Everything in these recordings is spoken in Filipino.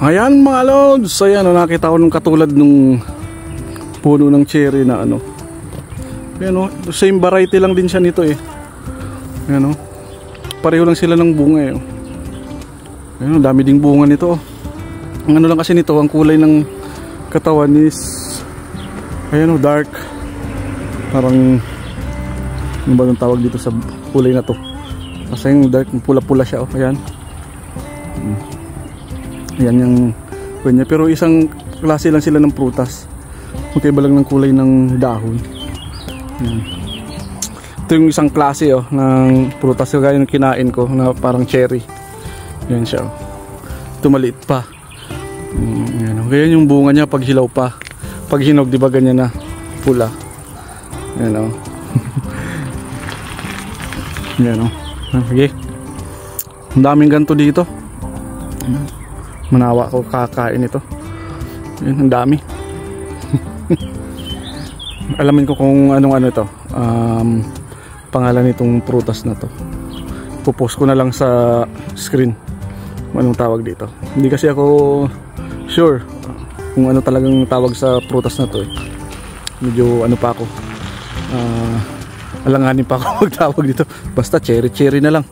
Ayan mga lods, ayan nakita ko nung katulad nung puno ng cherry na ano. Ayan same variety lang din siya nito eh. Ayan pareho lang sila ng bunga eh. Ayan dami ding bunga nito. Ang ano lang kasi nito, ang kulay ng katawan is ayan dark. Parang ano ba yung tawag dito sa kulay na to? Kasi yung dark, pula-pula siya ayan. Ayan yung kanya. Pero isang klase lang sila ng prutas. Magkaiba lang ng kulay ng dahon. Ayan. Ito yung isang klase ng prutas kagaya ng kinain ko na parang cherry. Ayan siya. Ito maliit pa. Ayan. Kaya yung bunga niya pag hilaw pa. Pag hinog diba ganyan na pula. Ayan Ayan okay. Ang daming ganito dito. Manawa ko kakain ito. Ayan, ang dami. Alamin ko kung anong ito pangalan nitong prutas na to. Pupost ko na lang sa screen kung anong tawag dito. Hindi kasi ako sure kung ano talagang tawag sa prutas na to Medyo ano pa ako alanganin pa ako magtawag dito. Basta cherry na lang.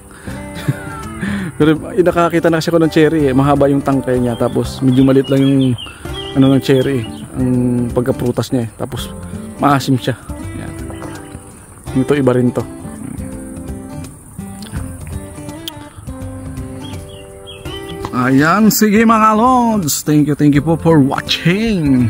Pero nakakita na kasi ako ng cherry mahaba yung tangkay niya, tapos medyo maliit lang yung ano ng cherry ang pagkaprutas niya tapos maasim siya. Yan. Ito iba rin to. Ayan, sige mga lods, thank you po for watching.